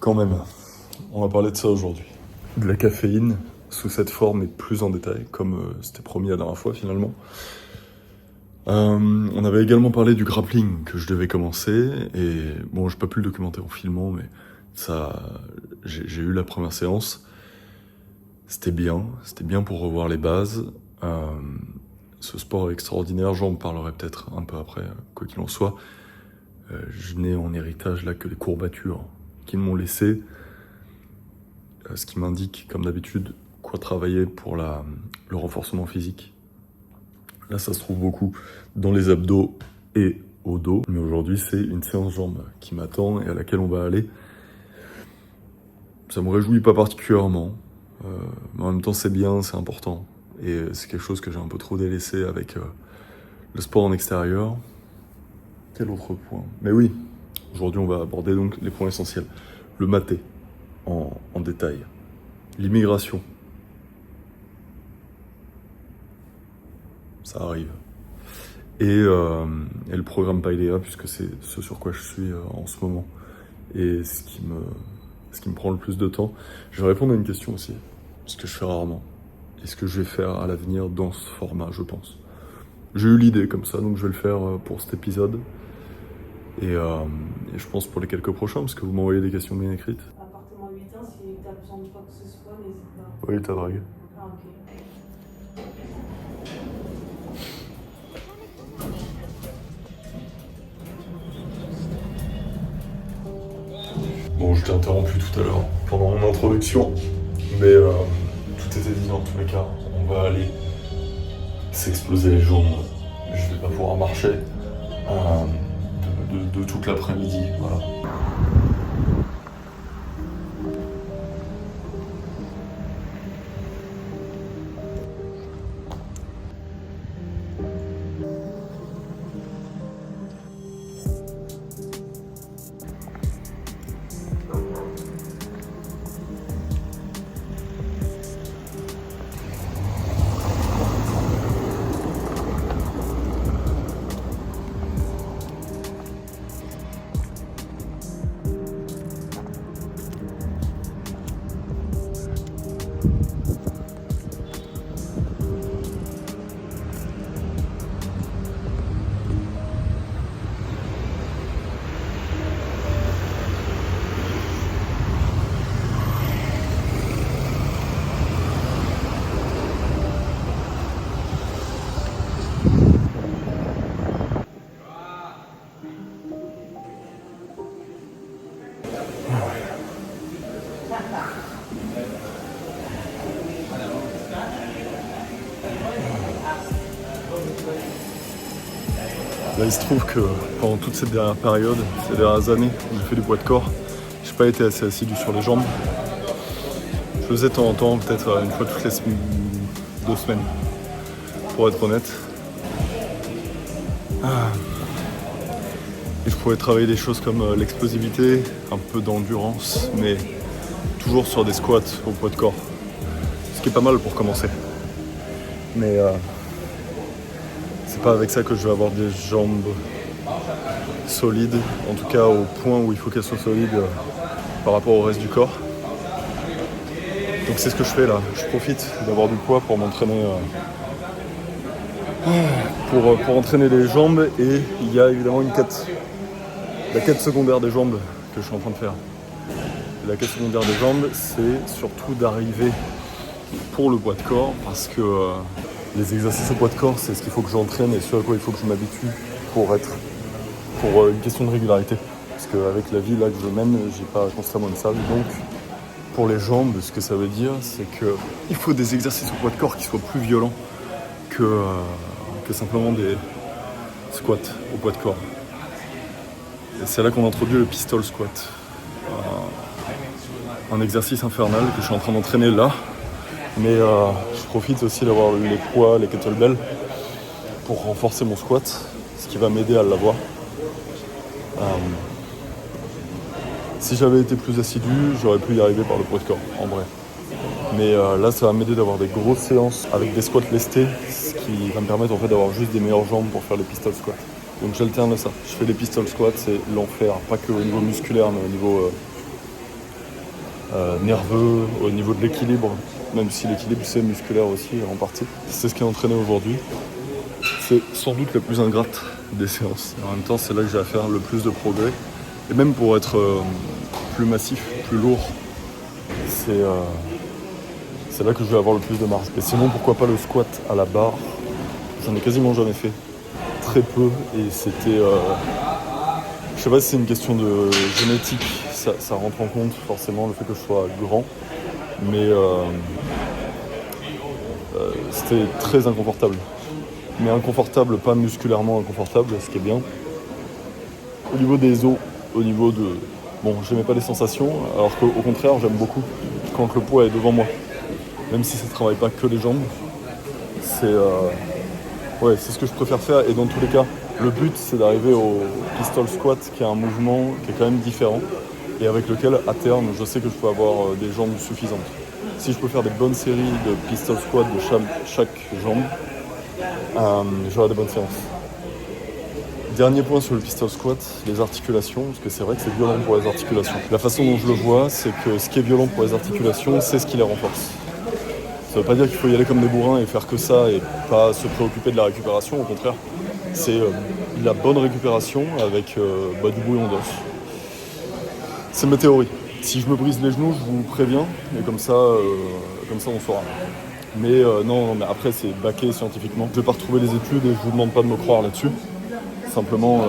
Quand même, on va parler de ça aujourd'hui. De la caféine, sous cette forme et plus en détail, comme c'était promis la dernière fois finalement. On avait également parlé du grappling que je devais commencer, et bon, j'ai pas pu le documenter en filmant, mais ça, j'ai eu la première séance. C'était bien pour revoir les bases. Ce sport est extraordinaire, j'en parlerai peut-être un peu après, quoi qu'il en soit. Je n'ai en héritage là que les courbatures qu'ils m'ont laissées, ce qui m'indique, comme d'habitude, quoi travailler pour le renforcement physique. Là, ça se trouve beaucoup dans les abdos et au dos. Mais aujourd'hui, c'est une séance jambes qui m'attend et à laquelle on va aller. Ça me réjouit pas particulièrement, mais en même temps, c'est bien, c'est important. Et c'est quelque chose que j'ai un peu trop délaissé avec le sport en extérieur. Quel autre point? Mais oui, aujourd'hui, on va aborder donc les points essentiels. Le maté, en détail. L'immigration. Ça arrive. Et le programme Paideia, puisque c'est ce sur quoi je suis en ce moment. Et ce qui me prend le plus de temps. Je vais répondre à une question aussi, ce que je fais rarement. Et ce que je vais faire à l'avenir dans ce format, je pense. J'ai eu l'idée comme ça, donc je vais le faire pour cet épisode. Et je pense pour les quelques prochains, parce que vous m'envoyez des questions bien écrites. À partir de 8 ans, si tu as besoin de quoi que ce soit, n'hésite pas. Oui, ta drague. Ah, ok. Bon, je t'ai interrompu tout à l'heure pendant mon introduction, mais tout était dit dans tous les cas. On va aller s'exploser les jambes. Je vais pas pouvoir marcher de toute l'après-midi. Voilà. Là, il se trouve que pendant toute cette dernière période, ces dernières années où j'ai fait du poids de corps, j'ai pas été assez assidu sur les jambes. Je faisais de temps en temps, peut-être une fois toutes les 2 semaines, pour être honnête. Et je pouvais travailler des choses comme l'explosivité, un peu d'endurance, mais toujours sur des squats au poids de corps. Ce qui est pas mal pour commencer. Mais c'est pas avec ça que je vais avoir des jambes solides, en tout cas au point où il faut qu'elles soient solides par rapport au reste du corps. Donc c'est ce que je fais là, je profite d'avoir du poids pour m'entraîner, pour entraîner les jambes, et il y a évidemment la quête secondaire des jambes que je suis en train de faire. Et la quête secondaire des jambes, c'est surtout d'arriver pour le poids de corps, parce que les exercices au poids de corps, c'est ce qu'il faut que j'entraîne et ce à quoi il faut que je m'habitue pour une question de régularité. Parce qu'avec la vie là que je mène, j'ai pas constamment une salle. Donc pour les jambes, ce que ça veut dire, c'est qu'il faut des exercices au poids de corps qui soient plus violents que simplement des squats au poids de corps. Et c'est là qu'on introduit le pistol squat. Un exercice infernal que je suis en train d'entraîner là. Mais je profite aussi d'avoir les poids, les kettlebells pour renforcer mon squat, ce qui va m'aider à l'avoir. Si j'avais été plus assidu, j'aurais pu y arriver par le poids de corps, en vrai. Mais là, ça va m'aider d'avoir des grosses séances avec des squats lestés, ce qui va me permettre en fait d'avoir juste des meilleures jambes pour faire les pistol squats. Donc j'alterne ça. Je fais des pistol squats, c'est l'enfer, pas que au niveau musculaire, mais au niveau nerveux, au niveau de l'équilibre, même si l'équilibre c'est musculaire aussi en partie. C'est ce qui a entraîné aujourd'hui. C'est sans doute la plus ingrate des séances. En même temps, c'est là que j'ai à faire le plus de progrès. Et même pour être plus massif, plus lourd, c'est là que je vais avoir le plus de marge. Et sinon, pourquoi pas le squat à la barre? J'en ai quasiment jamais fait. Très peu. Et c'était... je sais pas si c'est une question de génétique. Ça rentre en compte forcément le fait que je sois grand. Mais c'était très inconfortable. Mais inconfortable, pas musculairement inconfortable, ce qui est bien. Au niveau des os, au niveau de... Bon, j'aimais pas les sensations, alors qu'au contraire, j'aime beaucoup quand le poids est devant moi. Même si ça travaille pas que les jambes, c'est ce que je préfère faire. Et dans tous les cas, le but, c'est d'arriver au pistol squat, qui est un mouvement qui est quand même différent, et avec lequel, à terme, je sais que je peux avoir des jambes suffisantes. Si je peux faire des bonnes séries de pistol squat de chaque jambe, j'aurai des bonnes séances. Dernier point sur le pistol squat, les articulations, parce que c'est vrai que c'est violent pour les articulations. La façon dont je le vois, c'est que ce qui est violent pour les articulations, c'est ce qui les renforce. Ça veut pas dire qu'il faut y aller comme des bourrins et faire que ça et pas se préoccuper de la récupération, au contraire. C'est la bonne récupération avec du bouillon d'os. C'est ma théorie. Si je me brise les genoux, je vous préviens, et comme ça on saura. Mais non, mais après c'est baqué scientifiquement. Je vais pas retrouver les études et je vous demande pas de me croire là-dessus. Simplement,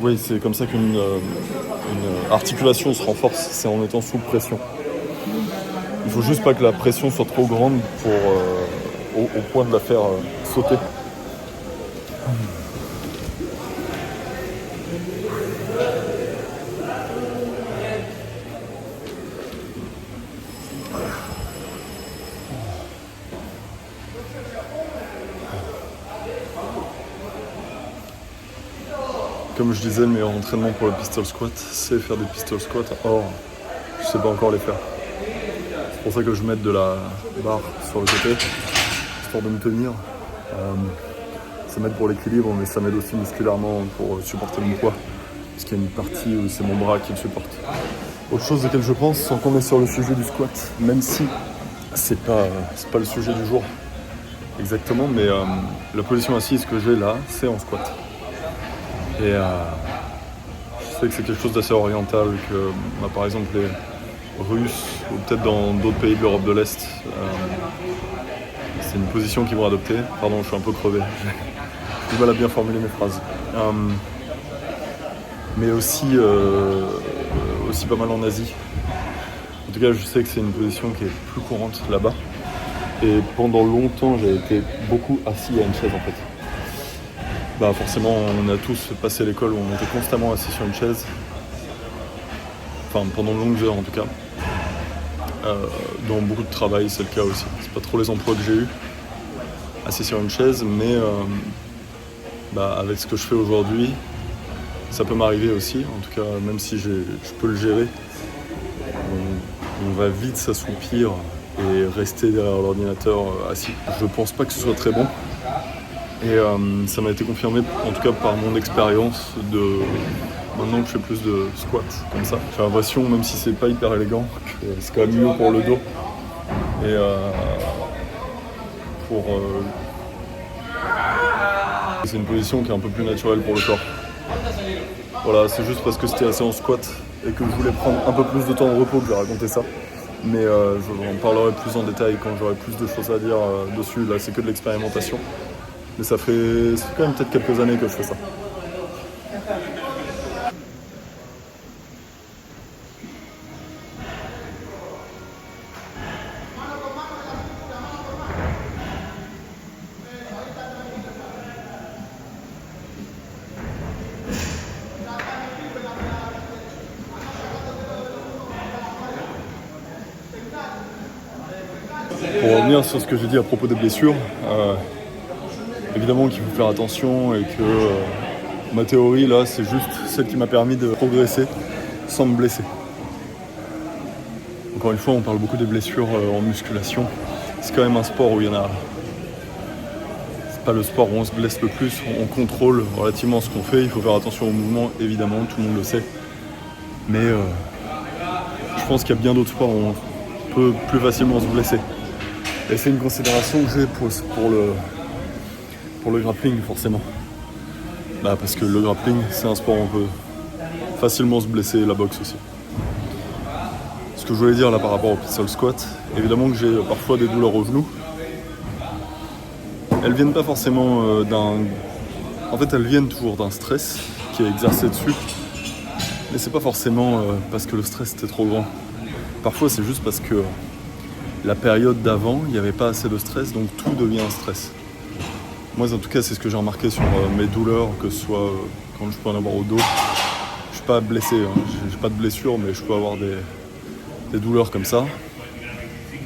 oui, c'est comme ça qu'une articulation se renforce, c'est en étant sous pression. Il faut juste pas que la pression soit trop grande au point de la faire sauter. Comme je disais, le meilleur entraînement pour le pistol squat, c'est faire des pistol squats. Or, je sais pas encore les faire. C'est pour ça que je mets de la barre sur le côté, histoire de me tenir. Ça m'aide pour l'équilibre, mais ça m'aide aussi musculairement pour supporter mon poids. Parce qu'il y a une partie où c'est mon bras qui le supporte. Autre chose auquel je pense, sans qu'on est sur le sujet du squat, même si c'est pas le sujet du jour exactement, mais la position assise que j'ai là, c'est en squat. Et je sais que c'est quelque chose d'assez oriental, que par exemple les Russes, ou peut-être dans d'autres pays de l'Europe de l'Est, c'est une position qu'ils vont adopter. Pardon, je suis un peu crevé, j'ai du mal à bien formuler mes phrases. Mais aussi pas mal en Asie. En tout cas, je sais que c'est une position qui est plus courante là-bas. Et pendant longtemps, j'ai été beaucoup assis à une chaise en fait. Forcément, on a tous passé l'école où on était constamment assis sur une chaise. Enfin, pendant de longues heures en tout cas. Dans beaucoup de travail, c'est le cas aussi. C'est pas trop les emplois que j'ai eus, assis sur une chaise, mais avec ce que je fais aujourd'hui, ça peut m'arriver aussi. En tout cas, même si je peux le gérer, on va vite s'assoupir et rester derrière l'ordinateur assis. Je pense pas que ce soit très bon. Et ça m'a été confirmé, en tout cas par mon expérience, maintenant que je fais plus de squats comme ça. J'ai l'impression, même si c'est pas hyper élégant, que c'est quand même mieux pour le dos. Et c'est une position qui est un peu plus naturelle pour le corps. Voilà, c'est juste parce que c'était assez en squat et que je voulais prendre un peu plus de temps de repos que j'ai raconté ça. Mais j'en parlerai plus en détail quand j'aurai plus de choses à dire dessus. Là, c'est que de l'expérimentation. Mais ça fait quand même peut-être quelques années que je fais ça. Pour revenir sur ce que j'ai dit à propos des blessures, évidemment qu'il faut faire attention et que ma théorie là c'est juste celle qui m'a permis de progresser sans me blesser. Encore une fois, on parle beaucoup des blessures en musculation. C'est quand même un sport où il y en a. C'est pas le sport où on se blesse le plus, on contrôle relativement ce qu'on fait, il faut faire attention au mouvement, évidemment, tout le monde le sait. Mais je pense qu'il y a bien d'autres sports où on peut plus facilement se blesser. Et c'est une considération que j'ai pour le grappling forcément. Parce que le grappling c'est un sport où on peut facilement se blesser, et la boxe aussi. Ce que je voulais dire là par rapport au pistol squat, évidemment que j'ai parfois des douleurs au genou. Elles viennent pas forcément En fait, elles viennent toujours d'un stress qui est exercé dessus. Mais c'est pas forcément parce que le stress était trop grand. Parfois, c'est juste parce que la période d'avant, il n'y avait pas assez de stress, donc tout devient un stress. Moi, en tout cas, c'est ce que j'ai remarqué sur mes douleurs, que ce soit quand je peux en avoir au dos. Je suis pas blessé, hein. J'ai pas de blessure, mais je peux avoir des douleurs comme ça.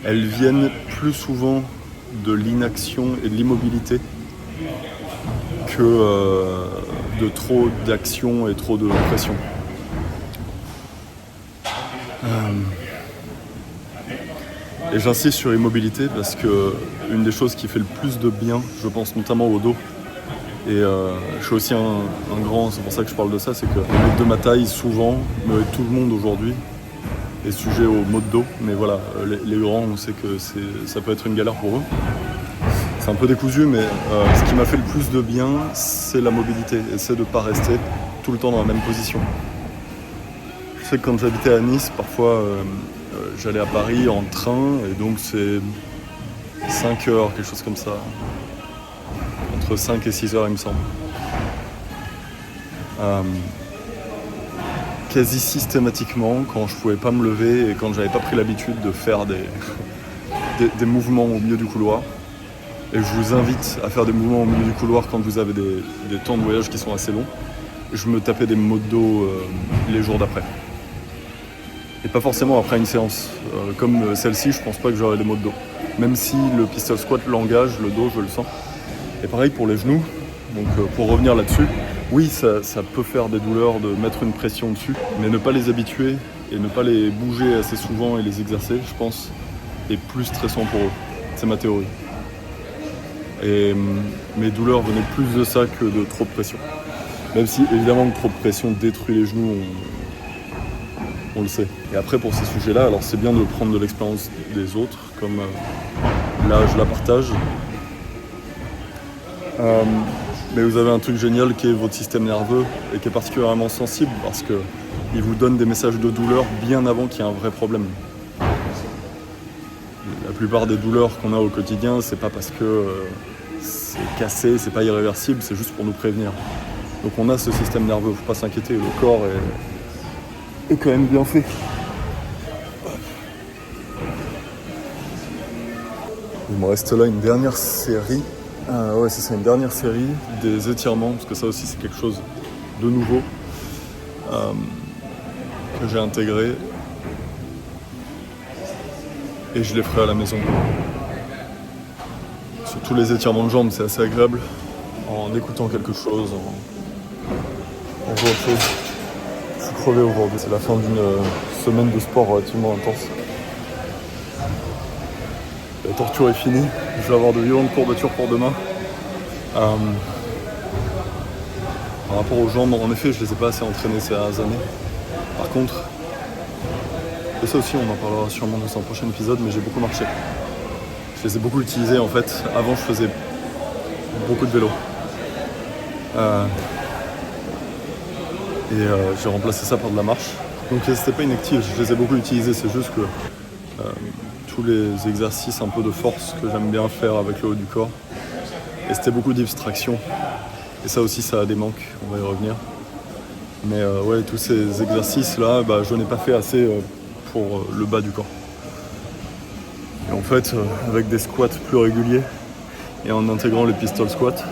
Elles viennent plus souvent de l'inaction et de l'immobilité que de trop d'action et trop de pression. Et j'insiste sur immobilité parce que une des choses qui fait le plus de bien, je pense notamment au dos, et je suis aussi un grand, c'est pour ça que je parle de ça, c'est que les mecs de ma taille souvent, mais tout le monde aujourd'hui, est sujet aux maux de dos, mais voilà, les grands, on sait que ça peut être une galère pour eux. C'est un peu décousu, mais ce qui m'a fait le plus de bien, c'est la mobilité, et c'est de ne pas rester tout le temps dans la même position. Je sais que quand j'habitais à Nice, parfois j'allais à Paris en train, et donc c'est 5 heures, quelque chose comme ça. Entre 5 et 6 heures, il me semble. Quasi systématiquement, quand je pouvais pas me lever et quand j'avais pas pris l'habitude de faire des mouvements au milieu du couloir, et je vous invite à faire des mouvements au milieu du couloir quand vous avez des temps de voyage qui sont assez longs, je me tapais des maux de dos les jours d'après. Et pas forcément après une séance. Comme celle-ci, je pense pas que j'aurai des maux de dos. Même si le pistol squat l'engage, le dos, je le sens. Et pareil pour les genoux. Donc pour revenir là-dessus, oui, ça peut faire des douleurs de mettre une pression dessus, mais ne pas les habituer et ne pas les bouger assez souvent et les exercer, je pense, est plus stressant pour eux. C'est ma théorie. Et mes douleurs venaient plus de ça que de trop de pression. Même si évidemment que trop de pression détruit les genoux, on le sait. Et après pour ces sujets-là, alors c'est bien de prendre de l'expérience des autres, comme là je la partage. Mais vous avez un truc génial qui est votre système nerveux et qui est particulièrement sensible parce qu'il vous donne des messages de douleur bien avant qu'il y ait un vrai problème. La plupart des douleurs qu'on a au quotidien, c'est pas parce que c'est cassé, c'est pas irréversible, c'est juste pour nous prévenir. Donc on a ce système nerveux, faut pas s'inquiéter, le corps est quand même bien fait. Il me reste là une dernière série. Ouais, c'est une dernière série des étirements, parce que ça aussi c'est quelque chose de nouveau que j'ai intégré et je les ferai à la maison. Surtout les étirements de jambes, c'est assez agréable en écoutant quelque chose, en faisant autre chose. Je suis crevé aujourd'hui, c'est la fin d'une semaine de sport relativement intense. La torture est finie, je vais avoir de violentes courbatures pour demain. Par rapport aux jambes, en effet, je les ai pas assez entraînées ces dernières années. Par contre, et ça aussi on en parlera sûrement dans un prochain épisode, mais j'ai beaucoup marché. Je les ai beaucoup utilisées en fait. Avant je faisais beaucoup de vélo. J'ai remplacé ça par de la marche. Donc c'était pas inactif, je les ai beaucoup utilisées, c'est juste que tous les exercices un peu de force que j'aime bien faire avec le haut du corps. Et c'était beaucoup de distraction. Et ça aussi, ça a des manques, on va y revenir. Mais ouais, tous ces exercices-là, je n'ai pas fait assez pour le bas du corps. Et en fait, avec des squats plus réguliers et en intégrant les pistol squats,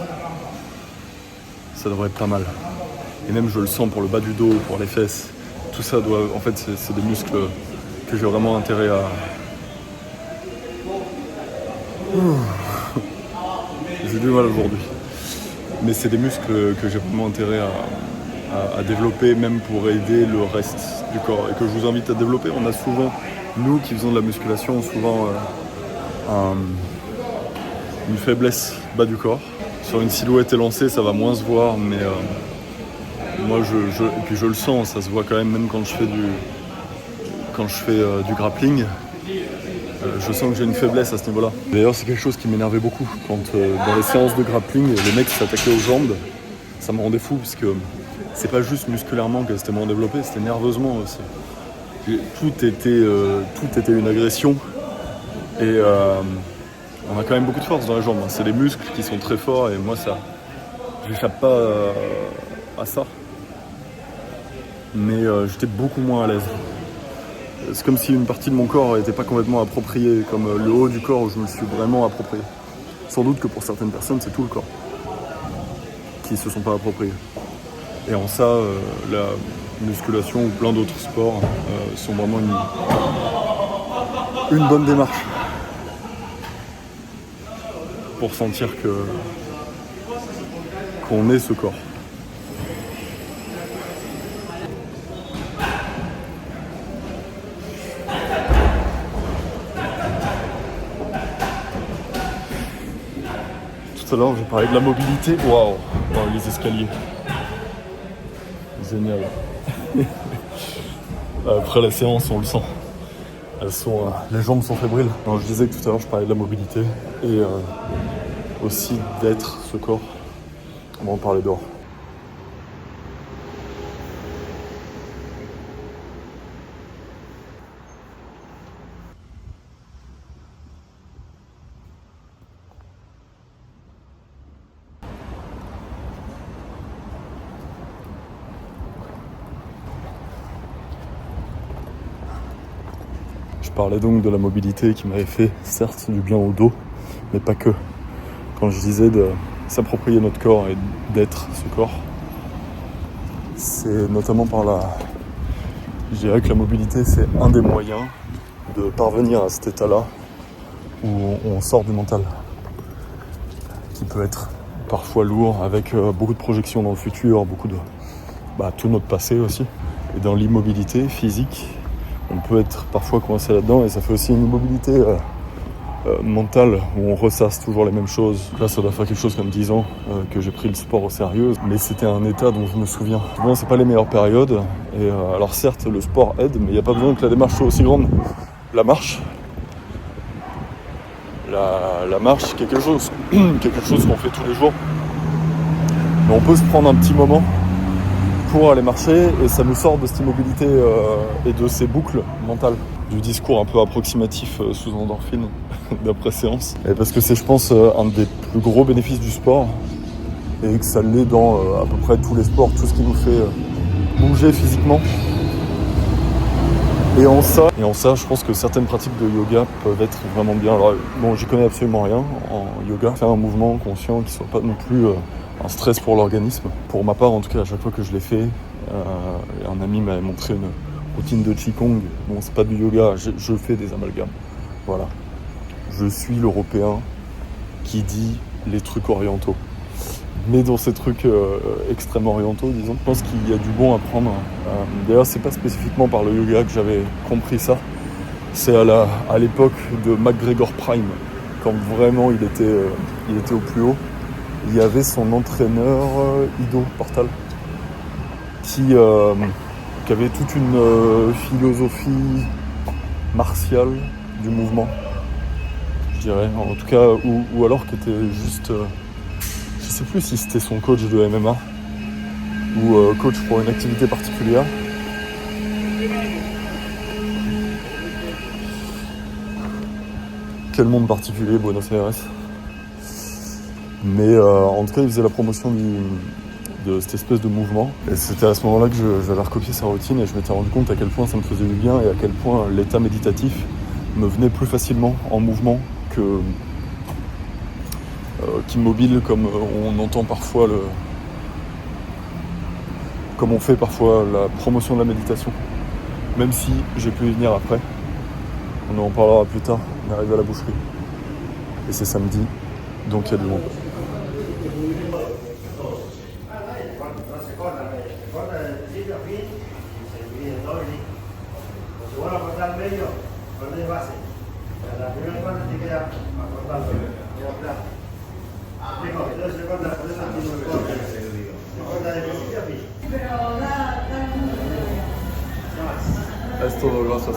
ça devrait être pas mal. Et même, je le sens pour le bas du dos, pour les fesses. Tout ça doit... En fait, c'est des muscles que j'ai vraiment intérêt à... J'ai du mal aujourd'hui. Mais c'est des muscles que j'ai vraiment intérêt à développer, même pour aider le reste du corps. Et que je vous invite à développer. On a souvent, nous qui faisons de la musculation, souvent une faiblesse bas du corps. Sur une silhouette élancée, ça va moins se voir, mais moi, et puis je le sens, ça se voit quand même quand je fais quand je fais du grappling, je sens que j'ai une faiblesse à ce niveau-là. D'ailleurs, c'est quelque chose qui m'énervait beaucoup. Quand dans les séances de grappling, les mecs s'attaquaient aux jambes, ça me rendait fou, puisque c'est pas juste musculairement que c'était moins développé, c'était nerveusement aussi. Tout était une agression. Et on a quand même beaucoup de force dans les jambes. C'est les muscles qui sont très forts, et moi, j'échappe pas à ça. Mais j'étais beaucoup moins à l'aise. C'est comme si une partie de mon corps n'était pas complètement appropriée, comme le haut du corps où je me suis vraiment approprié. Sans doute que pour certaines personnes, c'est tout le corps qui ne se sont pas appropriés. Et en ça, la musculation ou plein d'autres sports sont vraiment une bonne démarche pour sentir qu'on est ce corps. Tout à l'heure, j'ai parlé de la mobilité. Waouh, les escaliers. Génial. Après la séance, on le sent. Les jambes sont fébriles. Alors, je disais que tout à l'heure, je parlais de la mobilité et aussi d'être ce corps. On va en parler dehors. Je parlais donc de la mobilité qui m'avait fait certes du bien au dos, mais pas que. Quand je disais de s'approprier notre corps et d'être ce corps, c'est notamment je dirais que la mobilité, c'est un des moyens de parvenir à cet état-là où on sort du mental, qui peut être parfois lourd, avec beaucoup de projections dans le futur, beaucoup de tout notre passé aussi. Et dans l'immobilité physique, on peut être parfois coincé là-dedans, et ça fait aussi une immobilité mentale où on ressasse toujours les mêmes choses. Là, ça doit faire quelque chose comme 10 ans que j'ai pris le sport au sérieux, mais c'était un état dont je me souviens. Bon, c'est pas les meilleures périodes, et alors certes, le sport aide, mais il n'y a pas besoin que la démarche soit aussi grande. La marche, c'est quelque chose qu'on fait tous les jours. Mais on peut se prendre un petit moment pour aller marcher, et ça nous sort de cette immobilité et de ces boucles mentales, du discours un peu approximatif sous endorphine d'après séance. Et parce que c'est, je pense, un des plus gros bénéfices du sport, et que ça l'est dans à peu près tous les sports, tout ce qui nous fait bouger physiquement. Et en ça, je pense que certaines pratiques de yoga peuvent être vraiment bien. Alors, bon, j'y connais absolument rien en yoga. Faire un mouvement conscient qui soit pas non plus un stress pour l'organisme. Pour ma part, en tout cas, à chaque fois que je l'ai fait, un ami m'avait montré une routine de Qigong. Bon, c'est pas du yoga, je fais des amalgames. Voilà. Je suis l'Européen qui dit les trucs orientaux. Mais dans ces trucs extrêmement orientaux, disons, je pense qu'il y a du bon à prendre. D'ailleurs, c'est pas spécifiquement par le yoga que j'avais compris ça. C'est à l'époque de McGregor Prime, quand vraiment il était au plus haut. Il y avait son entraîneur Ido Portal qui avait toute une philosophie martiale du mouvement, je dirais. En tout cas, ou alors qui était juste... je sais plus si c'était son coach de MMA ou coach pour une activité particulière. Quel monde particulier, Buenos Aires. Mais en tout cas, il faisait la promotion de cette espèce de mouvement. Et c'était à ce moment-là que j'avais recopié sa routine, et je m'étais rendu compte à quel point ça me faisait du bien, et à quel point l'état méditatif me venait plus facilement en mouvement qu'immobile, comme on entend parfois comme on fait parfois la promotion de la méditation. Même si j'ai pu y venir après. On en parlera plus tard, on arrive à la boucherie. Et c'est samedi, donc il y a du monde. Listo, gracias.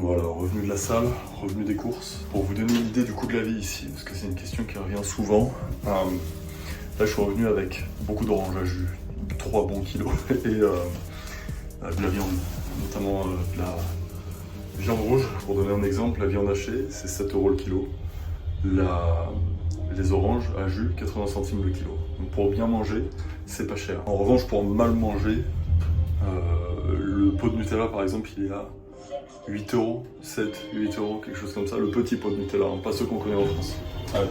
Voilà, revenu de la salle, revenu des courses. Pour vous donner une idée du coût de la vie ici, parce que c'est une question qui revient souvent. Là, je suis revenu avec beaucoup d'oranges à jus, 3 bons kilos, et de la viande, notamment de la viande rouge. Pour donner un exemple, la viande hachée, c'est 7 € le kilo. Les oranges à jus, 80 centimes le kilo. Donc pour bien manger, c'est pas cher. En revanche, pour mal manger, le pot de Nutella, par exemple, il est à 8 €, 7, 8 €, quelque chose comme ça, le petit pot de Nutella, hein, pas ceux qu'on connaît en France. Allez.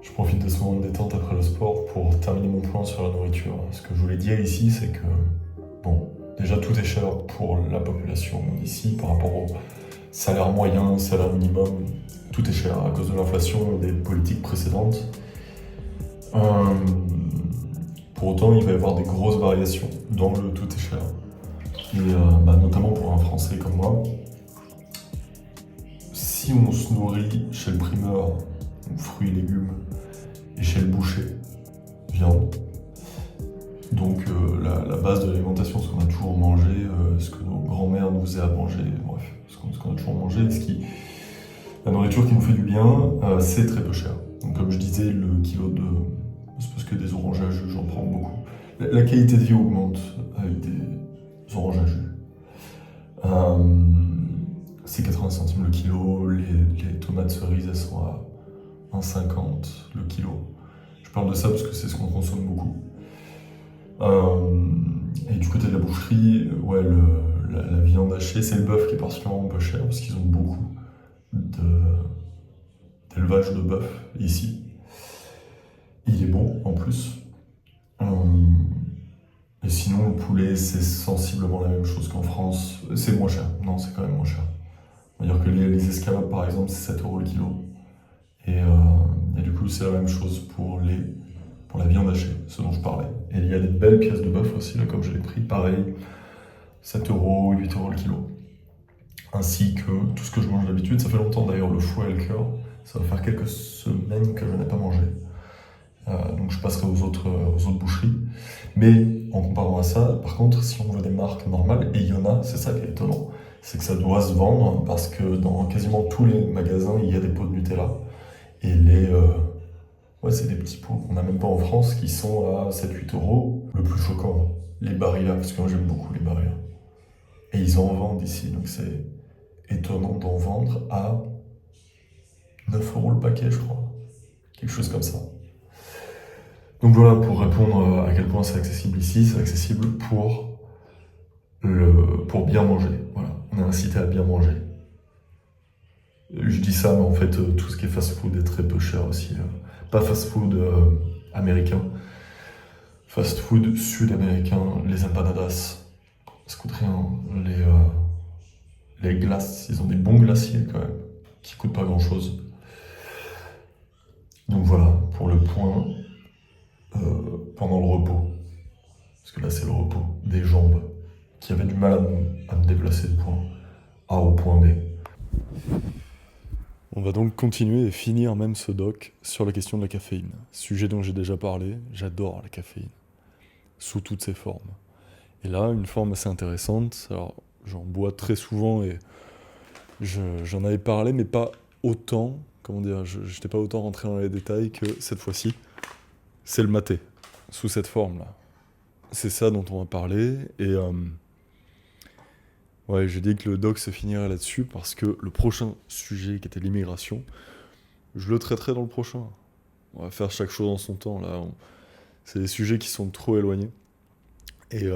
Je profite de ce moment de détente après le sport pour terminer mon point sur la nourriture. Ce que je voulais dire ici, c'est que, bon, déjà tout est cher pour la population ici par rapport au salaire moyen, salaire minimum, tout est cher à cause de l'inflation et des politiques précédentes. Pour autant, il va y avoir des grosses variations dans le tout est cher. Et notamment pour un Français comme moi, si on se nourrit chez le primeur, donc fruits et légumes, et chez le boucher, viande, donc la base de l'alimentation, ce qu'on a toujours mangé, ce que nos grands-mères nous faisaient à manger, bref, ce qu'on a toujours mangé, la nourriture qui nous fait du bien, c'est très peu cher. Donc comme je disais, le kilo de... c'est parce que des oranges à jus, j'en prends beaucoup. La qualité de vie augmente avec des oranges à jus. C'est 80 centimes le kilo, les tomates cerises, elles sont à 1,50 le kilo. Je parle de ça parce que c'est ce qu'on consomme beaucoup. Et du côté de la boucherie, ouais, la viande hachée, c'est le bœuf qui est particulièrement peu cher parce qu'ils ont beaucoup d'élevage de bœuf ici. Il est bon en plus. Et sinon, le poulet, c'est sensiblement la même chose qu'en France. C'est moins cher. Non, c'est quand même moins cher. On va dire que les escalopes, par exemple, c'est 7 € le kilo. Et du coup, c'est la même chose pour la viande hachée, ce dont je parlais. Et il y a des belles pièces de bœuf aussi, là, comme je l'ai pris, pareil, 7 €, 8 € le kilo. Ainsi que tout ce que je mange d'habitude. Ça fait longtemps d'ailleurs, le foie et le cœur. Ça va faire quelques semaines que je n'ai pas mangé. Donc je passerai aux autres boucheries. Mais en comparant à ça, par contre, si on veut des marques normales, et il y en a, c'est ça qui est étonnant, c'est que ça doit se vendre parce que dans quasiment tous les magasins, il y a des pots de Nutella. Et ouais, c'est des petits pots qu'on n'a même pas en France qui sont à 7-8 €. Le plus choquant, les Barilla, parce que moi j'aime beaucoup les Barilla. Et ils en vendent ici, donc c'est étonnant d'en vendre à 9 € le paquet, je crois. Quelque chose comme ça. Donc voilà, pour répondre à quel point c'est accessible ici, c'est accessible pour bien manger. Voilà, on est incité à bien manger. Je dis ça, mais en fait, tout ce qui est fast-food est très peu cher aussi. Pas fast-food américain, fast-food sud-américain, les empanadas, ça coûte rien. Les glaces, ils ont des bons glaciers quand même, qui coûtent pas grand-chose. Donc voilà, pour le point pendant le repos. Parce que là, c'est le repos des jambes qui avaient du mal à me déplacer de point A au point B. On va donc continuer et finir même ce doc sur la question de la caféine. Sujet dont j'ai déjà parlé, j'adore la caféine, sous toutes ses formes. Et là, une forme assez intéressante, alors j'en bois très souvent et j'en avais parlé, mais pas autant, comment dire, je n'étais pas autant rentré dans les détails que cette fois-ci. C'est le maté, sous cette forme-là. C'est ça dont on va parler, et Ouais, j'ai dit que le doc se finirait là-dessus parce que le prochain sujet qui était l'immigration, je le traiterai dans le prochain. On va faire chaque chose en son temps là. C'est des sujets qui sont trop éloignés. Et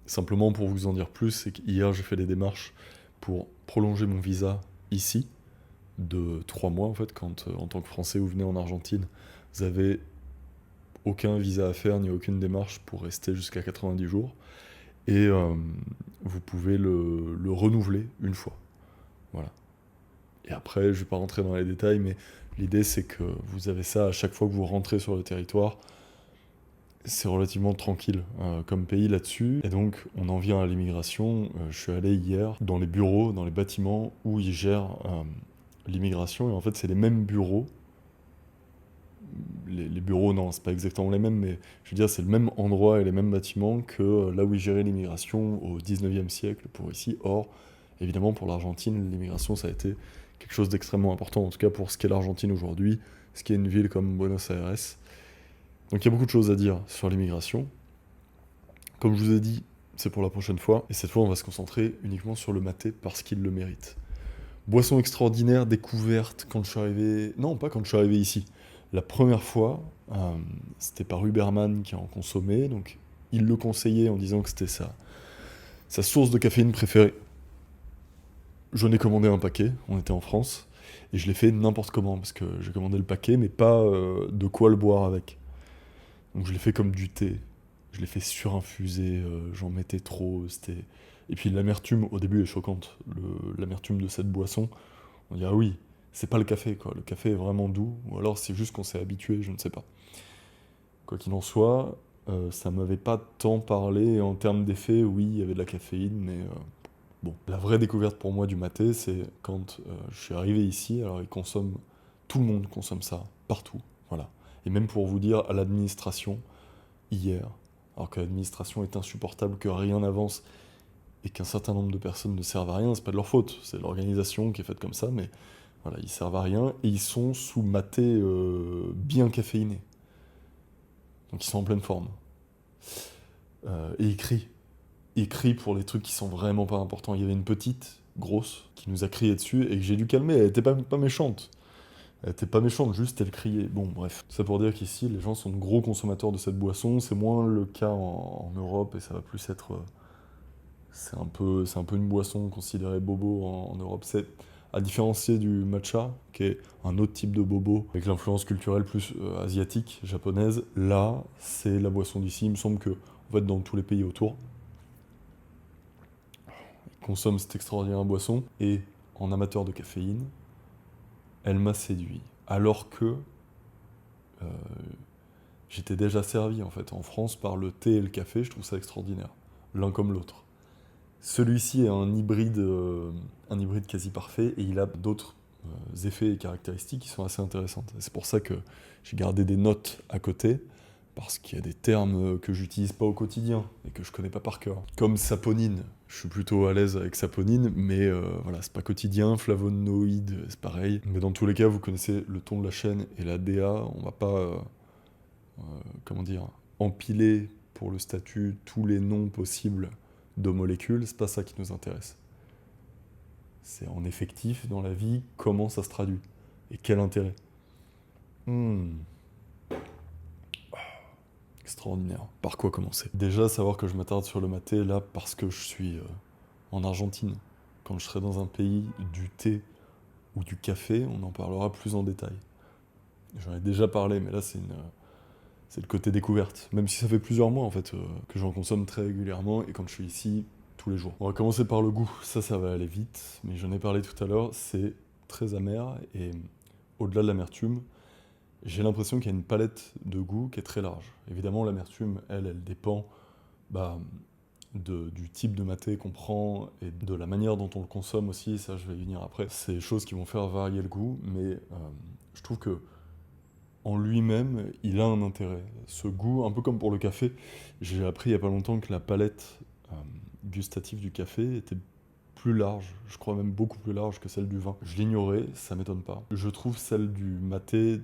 simplement pour vous en dire plus, c'est qu'hier j'ai fait des démarches pour prolonger mon visa ici de 3 mois en fait, quand en tant que Français vous venez en Argentine, vous avez aucun visa à faire ni aucune démarche pour rester jusqu'à 90 jours. Et vous pouvez le renouveler une fois. Voilà. Et après, je ne vais pas rentrer dans les détails, mais l'idée c'est que vous avez ça à chaque fois que vous rentrez sur le territoire. C'est relativement tranquille comme pays là-dessus. Et donc, on en vient à l'immigration. Je suis allé hier dans les bureaux, dans les bâtiments où ils gèrent l'immigration. Et en fait, c'est les mêmes bureaux. Les bureaux, non, c'est pas exactement les mêmes, mais je veux dire, c'est le même endroit et les mêmes bâtiments que là où ils géraient l'immigration au 19e siècle pour ici. Or, évidemment, pour l'Argentine, l'immigration, ça a été quelque chose d'extrêmement important, en tout cas pour ce qu'est l'Argentine aujourd'hui, ce qui est une ville comme Buenos Aires. Donc il y a beaucoup de choses à dire sur l'immigration. Comme je vous ai dit, c'est pour la prochaine fois, et cette fois on va se concentrer uniquement sur le maté parce qu'il le mérite. Boisson extraordinaire, découverte quand je suis arrivé... Non, pas quand je suis arrivé ici. La première fois, c'était par Huberman qui en consommait, donc il le conseillait en disant que c'était sa source de caféine préférée. J'en ai commandé un paquet, on était en France, et je l'ai fait n'importe comment, parce que j'ai commandé le paquet, mais pas de quoi le boire avec. Donc je l'ai fait comme du thé. Je l'ai fait surinfusé, j'en mettais trop, c'était... Et puis l'amertume, au début, est choquante. L'amertume de cette boisson, on dit, ah oui, c'est pas le café, quoi. Le café est vraiment doux, ou alors c'est juste qu'on s'est habitué, je ne sais pas. Quoi qu'il en soit, ça m'avait pas tant parlé en termes d'effet, oui, il y avait de la caféine, mais bon. La vraie découverte pour moi du maté, c'est quand je suis arrivé ici, alors tout le monde consomme ça, partout, voilà. Et même pour vous dire, à l'administration, hier, alors que l'administration est insupportable, que rien n'avance et qu'un certain nombre de personnes ne servent à rien, c'est pas de leur faute, c'est l'organisation qui est faite comme ça, mais voilà, ils servent à rien et ils sont sous maté bien caféiné. Donc ils sont en pleine forme. Et ils crient pour les trucs qui sont vraiment pas importants. Il y avait une petite, grosse, qui nous a crié dessus et que j'ai dû calmer, elle était pas méchante. Elle était pas méchante, juste elle criait. Bon, bref. C'est pour dire qu'ici, les gens sont de gros consommateurs de cette boisson. C'est moins le cas en Europe et ça va plus être. C'est un peu une boisson considérée bobo en Europe. C'est à différencier du matcha, qui est un autre type de bobo, avec l'influence culturelle plus asiatique, japonaise. Là, c'est la boisson d'ici. Il me semble que, en fait, dans tous les pays autour, ils consomment cette extraordinaire boisson. Et en amateur de caféine, elle m'a séduit. Alors que euh, j'étais déjà servi en fait en France par le thé et le café, je trouve ça extraordinaire, l'un comme l'autre. Celui-ci est un hybride quasi parfait et il a d'autres effets et caractéristiques qui sont assez intéressantes. Et c'est pour ça que j'ai gardé des notes à côté, parce qu'il y a des termes que j'utilise pas au quotidien et que je connais pas par cœur. Comme saponine, je suis plutôt à l'aise avec saponine, mais voilà, c'est pas quotidien. Flavonoïde, c'est pareil. Mais dans tous les cas, vous connaissez le ton de la chaîne et la DA, on va pas, comment dire, empiler pour le statut tous les noms possibles de molécules, c'est pas ça qui nous intéresse. C'est en effectif, dans la vie, comment ça se traduit et quel intérêt. Extraordinaire. Par quoi commencer? Déjà, savoir que je m'attarde sur le maté, là, parce que je suis en Argentine. Quand je serai dans un pays du thé ou du café, on en parlera plus en détail. J'en ai déjà parlé, mais là, c'est le côté découverte. Même si ça fait plusieurs mois, en fait, que j'en consomme très régulièrement, et quand je suis ici, tous les jours. On va commencer par le goût. Ça va aller vite, mais j'en ai parlé tout à l'heure. C'est très amer, et au-delà de l'amertume, j'ai l'impression qu'il y a une palette de goûts qui est très large. Évidemment, l'amertume, elle dépend du type de maté qu'on prend et de la manière dont on le consomme aussi. Ça, je vais y venir après. C'est des choses qui vont faire varier le goût, mais je trouve que en lui-même, il a un intérêt. Ce goût, un peu comme pour le café, j'ai appris il n'y a pas longtemps que la palette gustative du café était plus large, je crois même beaucoup plus large que celle du vin. Je l'ignorais, ça m'étonne pas. Je trouve celle du maté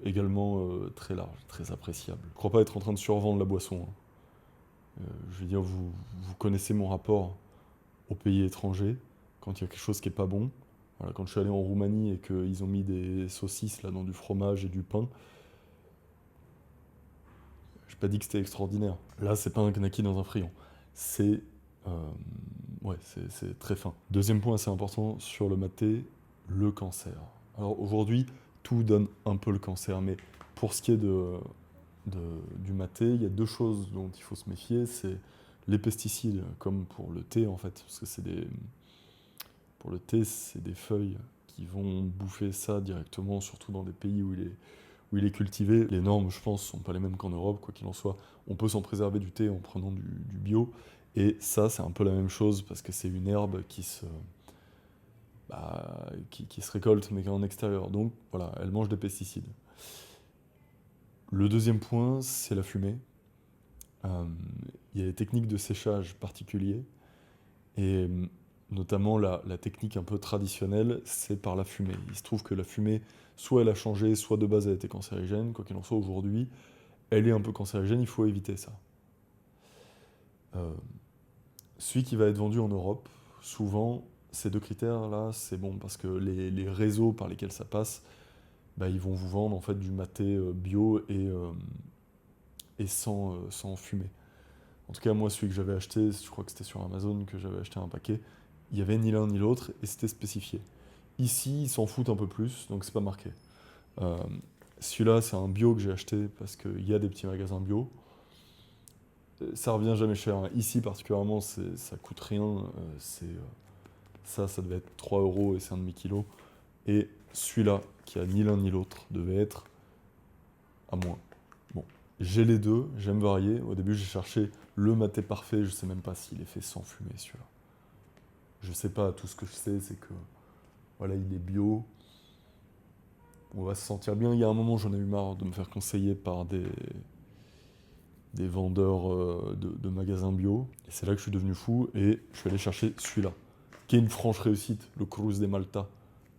également très large, très appréciable. Je ne crois pas être en train de survendre la boisson. Je veux dire, vous connaissez mon rapport aux pays étrangers, quand il y a quelque chose qui est pas bon. Voilà, quand je suis allé en Roumanie et qu'ils ont mis des saucisses là dans du fromage et du pain, j'ai pas dit que c'était extraordinaire. Là, c'est pas un knacky dans un friand. C'est euh, ouais, c'est très fin. Deuxième point assez important sur le maté, le cancer. Alors aujourd'hui, tout donne un peu le cancer, mais pour ce qui est du maté, il y a deux choses dont il faut se méfier, c'est les pesticides, comme pour le thé en fait, parce que pour le thé, c'est des feuilles qui vont bouffer ça directement, surtout dans des pays où il est cultivé. Les normes, je pense, sont pas les mêmes qu'en Europe, quoi qu'il en soit. On peut s'en préserver du thé en prenant du bio, et ça, c'est un peu la même chose, parce que c'est une herbe qui se récolte, mais qui est en extérieur. Donc voilà, elle mange des pesticides. Le deuxième point, c'est la fumée. Euh, Il y a des techniques de séchage particuliers, et notamment la technique un peu traditionnelle, c'est par la fumée. Il se trouve que la fumée, soit elle a changé, soit de base elle était cancérigène, quoi qu'il en soit aujourd'hui, elle est un peu cancérigène, il faut éviter ça. Euh, Celui qui va être vendu en Europe, souvent, ces deux critères-là, c'est bon, parce que les réseaux par lesquels ça passe, bah, ils vont vous vendre en fait du maté bio et sans fumée. En tout cas, moi, celui que j'avais acheté, je crois que c'était sur Amazon que j'avais acheté un paquet, il y avait ni l'un ni l'autre et c'était spécifié. Ici, ils s'en foutent un peu plus, donc c'est pas marqué. Euh, Celui-là, c'est un bio que j'ai acheté parce qu'il y a des petits magasins bio. Ça revient jamais cher, hein. Ici, particulièrement, ça coûte rien. Ça devait être 3 euros et c'est un demi-kilo. Et celui-là, qui a ni l'un ni l'autre, devait être à moins. Bon, j'ai les deux, j'aime varier. Au début, j'ai cherché le maté parfait, je sais même pas s'il est fait sans fumée, celui-là. Je sais pas, tout ce que je sais, c'est que voilà, il est bio. On va se sentir bien. Il y a un moment, j'en ai eu marre de me faire conseiller par des vendeurs de magasins bio. Et c'est là que je suis devenu fou et je suis allé chercher celui-là, qui est une franche réussite, le Cruz de Malta,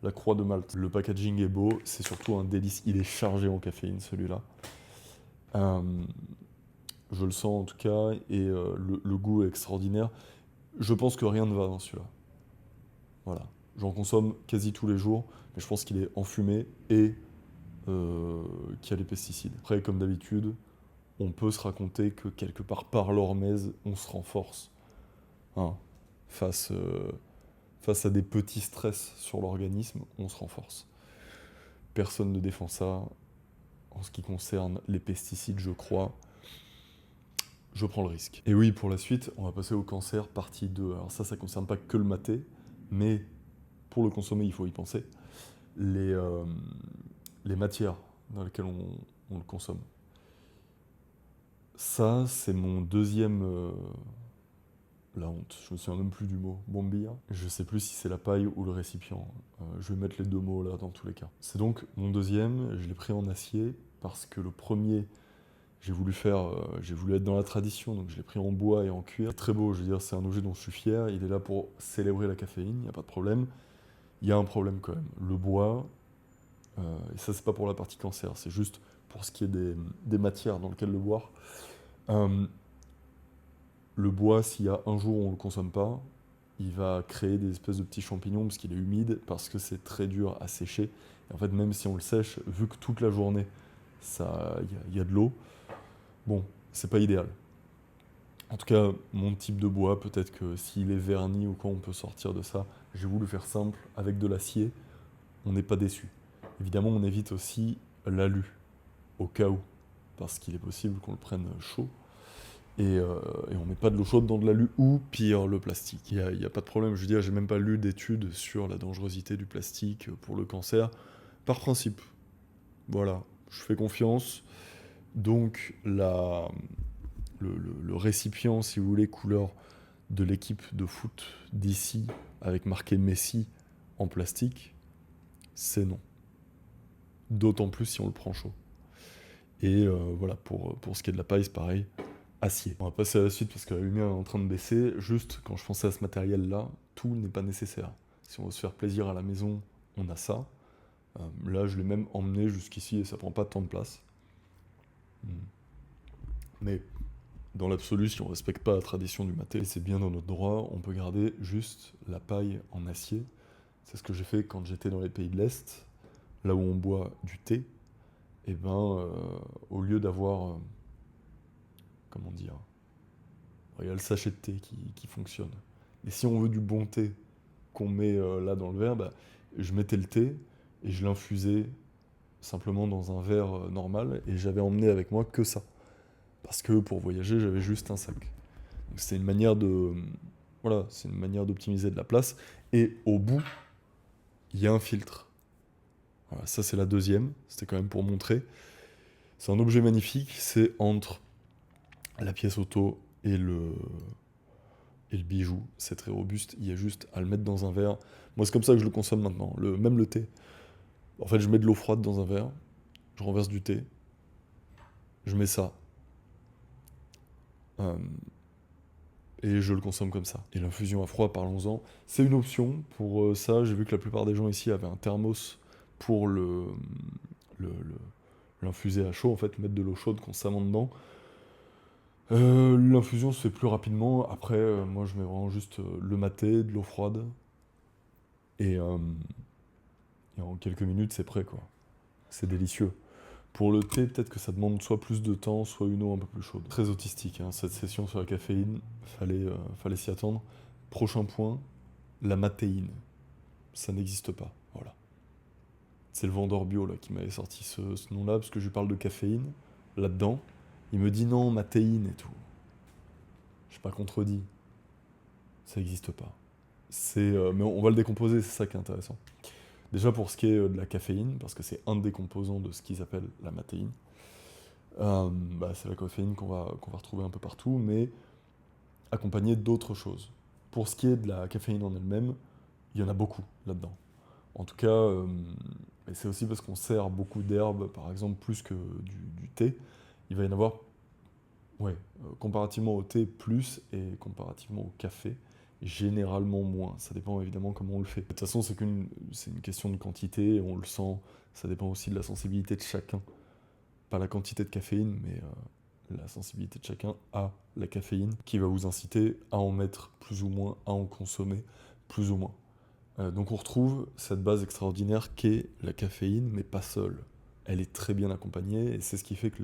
la Croix de Malte. Le packaging est beau, c'est surtout un délice. Il est chargé en caféine, celui-là. Euh, je le sens en tout cas, et le goût est extraordinaire. Je pense que rien ne va dans celui-là. Voilà. J'en consomme quasi tous les jours, mais je pense qu'il est enfumé et qu'il y a les pesticides. Après, comme d'habitude, on peut se raconter que quelque part par l'hormèse, on se renforce, hein. Face, face à des petits stress sur l'organisme, on se renforce. Personne ne défend ça. En ce qui concerne les pesticides, je crois, je prends le risque. Et oui, pour la suite, on va passer au cancer partie 2. Alors ça concerne pas que le maté, mais pour le consommer, il faut y penser. Les, euh, les matières dans lesquelles on le consomme. Ça, c'est mon deuxième... la honte, je me souviens même plus du mot. Bombilla. Je sais plus si c'est la paille ou le récipient. Je vais mettre les deux mots là dans tous les cas. C'est donc mon deuxième, je l'ai pris en acier parce que le premier, j'ai voulu être dans la tradition, donc je l'ai pris en bois et en cuir. Très beau, je veux dire, c'est un objet dont je suis fier. Il est là pour célébrer la caféine, il n'y a pas de problème. Il y a un problème quand même. Le bois, et ça c'est pas pour la partie cancer, c'est juste pour ce qui est des matières dans lesquelles le boire. Euh, le bois, s'il y a un jour où on ne le consomme pas, il va créer des espèces de petits champignons parce qu'il est humide, parce que c'est très dur à sécher. Et en fait, même si on le sèche, vu que toute la journée, il y a de l'eau, bon, c'est pas idéal. En tout cas, mon type de bois, peut-être que s'il est verni ou quoi, on peut sortir de ça. J'ai voulu faire simple, avec de l'acier, on n'est pas déçu. Évidemment, on évite aussi l'alu, au cas où, parce qu'il est possible qu'on le prenne chaud. Et on met pas de l'eau chaude dans de l'alu ou pire, le plastique. Il y a pas de problème, je veux dire, j'ai même pas lu d'études sur la dangerosité du plastique pour le cancer. Par principe, voilà, je fais confiance. Donc le récipient, si vous voulez, couleur de l'équipe de foot d'ici, avec marqué Messi en plastique, c'est non. D'autant plus si on le prend chaud. Et voilà, pour ce qui est de la paille, c'est pareil. Acier. On va passer à la suite parce que la lumière est en train de baisser. Juste, quand je pensais à ce matériel-là, tout n'est pas nécessaire. Si on veut se faire plaisir à la maison, on a ça. Là, je l'ai même emmené jusqu'ici et ça prend pas tant de place. Mais Dans l'absolu, si on respecte pas la tradition du maté, et c'est bien dans notre droit, on peut garder juste la paille en acier. C'est ce que j'ai fait quand j'étais dans les pays de l'Est, là où on boit du thé. Et au lieu d'avoir, comment dire, il y a le sachet de thé qui fonctionne. Mais si on veut du bon thé qu'on met là dans le verre, je mettais le thé et je l'infusais simplement dans un verre normal et j'avais emmené avec moi que ça. Parce que pour voyager, j'avais juste un sac. Donc c'est une manière de, voilà, c'est une manière d'optimiser de la place. Et au bout, il y a un filtre. Voilà, ça c'est la deuxième. C'était quand même pour montrer. C'est un objet magnifique. C'est entre la pièce auto et le bijou. C'est très robuste. Il y a juste à le mettre dans un verre. Moi, c'est comme ça que je le consomme maintenant. Même le thé. En fait, je mets de l'eau froide dans un verre. Je renverse du thé. Je mets ça. Et je le consomme comme ça. Et l'infusion à froid, parlons-en, c'est une option. Pour ça, j'ai vu que la plupart des gens ici avaient un thermos pour l'infuser à chaud, en fait, mettre de l'eau chaude constamment dedans. L'infusion se fait plus rapidement. Après, moi, je mets vraiment juste le maté, de l'eau froide. Et en quelques minutes, c'est prêt, quoi. C'est délicieux. Pour le thé, peut-être que ça demande soit plus de temps, soit une eau un peu plus chaude. Très autistique, hein, cette session sur la caféine, fallait s'y attendre. Prochain point, la matéine. Ça n'existe pas, voilà. C'est le vendeur bio là, qui m'avait sorti ce nom-là, parce que je lui parle de caféine, là-dedans. Il me dit non, matéine et tout. Je n'ai pas contredit. Ça n'existe pas. Mais on va le décomposer, c'est ça qui est intéressant. Déjà pour ce qui est de la caféine, parce que c'est un des composants de ce qu'ils appellent la matéine. C'est la caféine qu'on va retrouver un peu partout, mais accompagnée d'autres choses. Pour ce qui est de la caféine en elle-même, il y en a beaucoup là-dedans. En tout cas, et c'est aussi parce qu'on sert beaucoup d'herbes, par exemple, plus que du thé. Il va y en avoir, comparativement au thé, plus, et comparativement au café, généralement moins. Ça dépend évidemment comment on le fait. De toute façon, c'est une question de quantité, on le sent. Ça dépend aussi de la sensibilité de chacun. Pas la quantité de caféine, mais la sensibilité de chacun à la caféine, qui va vous inciter à en mettre plus ou moins, à en consommer plus ou moins. Donc on retrouve cette base extraordinaire qu'est la caféine, mais pas seule. Elle est très bien accompagnée, et c'est ce qui fait que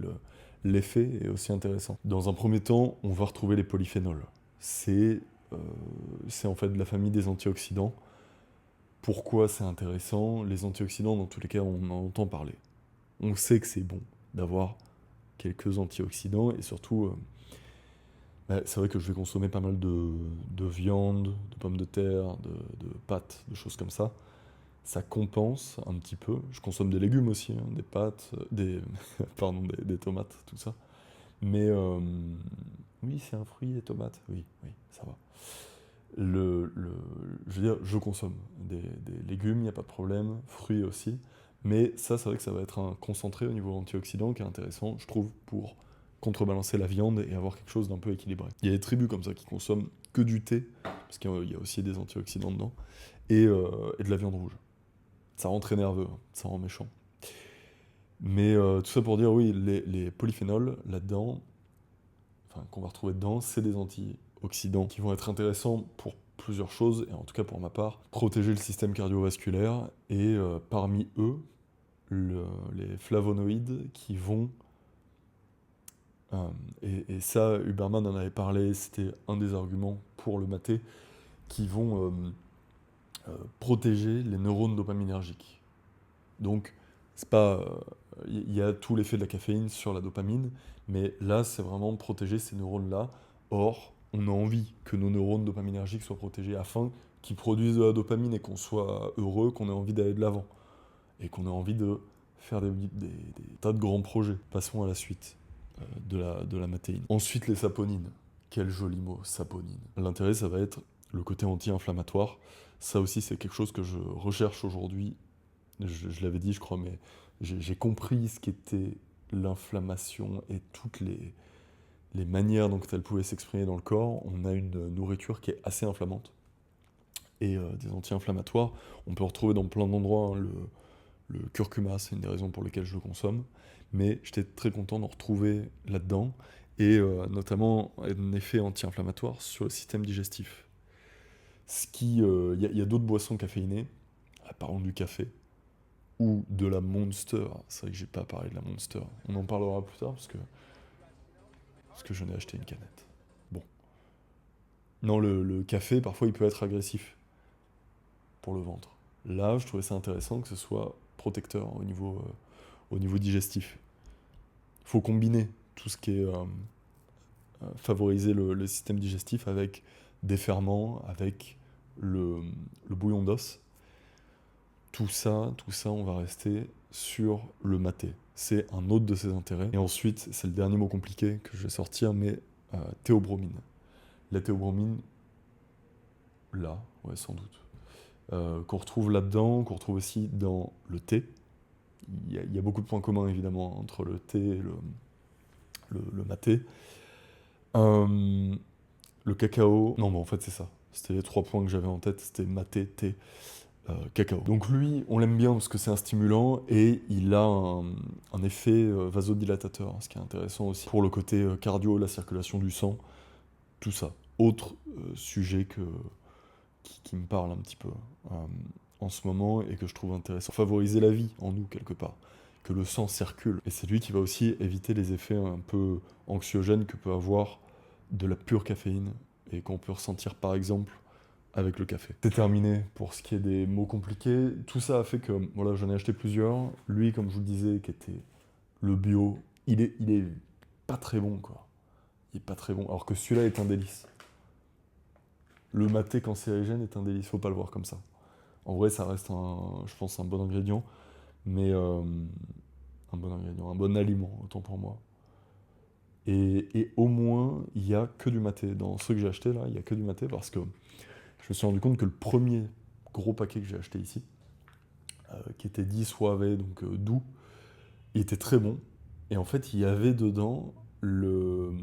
l'effet est aussi intéressant. Dans un premier temps, on va retrouver les polyphénols. C'est en fait de la famille des antioxydants. Pourquoi c'est intéressant? Les antioxydants, dans tous les cas, on en entend parler. On sait que c'est bon d'avoir quelques antioxydants, et surtout, c'est vrai que je vais consommer pas mal de viande, de pommes de terre, de pâtes, de choses comme ça. Ça compense un petit peu. Je consomme des légumes aussi, hein, des pâtes, des tomates, tout ça. Mais oui, c'est un fruit, les tomates. Oui, ça va. Je veux dire, je consomme des légumes, il n'y a pas de problème, fruits aussi. Mais ça, c'est vrai que ça va être un concentré au niveau antioxydant qui est intéressant, je trouve, pour contrebalancer la viande et avoir quelque chose d'un peu équilibré. Il y a des tribus comme ça qui consomment que du thé, parce qu'il y a aussi des antioxydants dedans, et de la viande rouge. Ça rend très nerveux, hein, ça rend méchant. Mais tout ça pour dire, oui, les polyphénols, là-dedans, qu'on va retrouver dedans, c'est des antioxydants qui vont être intéressants pour plusieurs choses, et en tout cas pour ma part, protéger le système cardiovasculaire, et parmi eux, les flavonoïdes qui vont... et ça, Huberman en avait parlé, c'était un des arguments pour le maté, qui vont protéger les neurones dopaminergiques. Donc, c'est pas... Il y a tout l'effet de la caféine sur la dopamine, mais là, c'est vraiment protéger ces neurones-là. Or, on a envie que nos neurones dopaminergiques soient protégés afin qu'ils produisent de la dopamine et qu'on soit heureux, qu'on ait envie d'aller de l'avant. Et qu'on ait envie de faire des tas de grands projets. Passons à la suite de la matéine. Ensuite, les saponines. Quel joli mot, saponine. L'intérêt, ça va être le côté anti-inflammatoire. Ça aussi, c'est quelque chose que je recherche aujourd'hui. Je l'avais dit, je crois, mais j'ai compris ce qu'était l'inflammation et toutes les manières dont elle pouvait s'exprimer dans le corps. On a une nourriture qui est assez inflammante. Et des anti-inflammatoires, on peut en retrouver dans plein d'endroits. Hein. Le curcuma, c'est une des raisons pour lesquelles je le consomme. Mais j'étais très content d'en retrouver là-dedans. et notamment un effet anti-inflammatoire sur le système digestif. Y a d'autres boissons caféinées, parlons du café, ou de la Monster. C'est vrai que j'ai pas parlé de la Monster. On en parlera plus tard parce que j'en ai acheté une canette. Bon. Non, le café, parfois, il peut être agressif pour le ventre. Là, je trouvais ça intéressant que ce soit protecteur au niveau digestif. Il faut combiner tout ce qui est favoriser le système digestif avec des ferments, avec le bouillon d'os. Tout ça, on va rester sur le maté. C'est un autre de ses intérêts. Et ensuite, c'est le dernier mot compliqué que je vais sortir, mais théobromine. La théobromine, là, ouais, sans doute. Qu'on retrouve là-dedans, qu'on retrouve aussi dans le thé. Il y a beaucoup de points communs, évidemment, entre le thé et le maté. Le cacao... Non, mais en fait, c'est ça. C'était les 3 points que j'avais en tête. C'était maté, thé, cacao. Donc lui, on l'aime bien parce que c'est un stimulant et il a un effet vasodilatateur, ce qui est intéressant aussi pour le côté cardio, la circulation du sang, tout ça. Autre sujet qui me parle un petit peu en ce moment et que je trouve intéressant. Favoriser la vie en nous, quelque part. Que le sang circule. Et c'est lui qui va aussi éviter les effets un peu anxiogènes que peut avoir de la pure caféine et qu'on peut ressentir par exemple avec le café. C'est terminé pour ce qui est des mots compliqués. Tout ça a fait que, voilà, j'en ai acheté plusieurs. Lui, comme je vous le disais, qui était le bio, il est pas très bon, quoi. Il est pas très bon, alors que celui-là est un délice. Le maté cancérigène est un délice, faut pas le voir comme ça. En vrai, ça reste, je pense, un bon ingrédient, mais un bon ingrédient, un bon aliment, autant pour moi. Et au moins, il n'y a que du maté. Dans ceux que j'ai achetés, là, il n'y a que du maté parce que je me suis rendu compte que le premier gros paquet que j'ai acheté ici, qui était 10 Soave, donc doux, il était très bon. Et en fait, il y avait dedans comment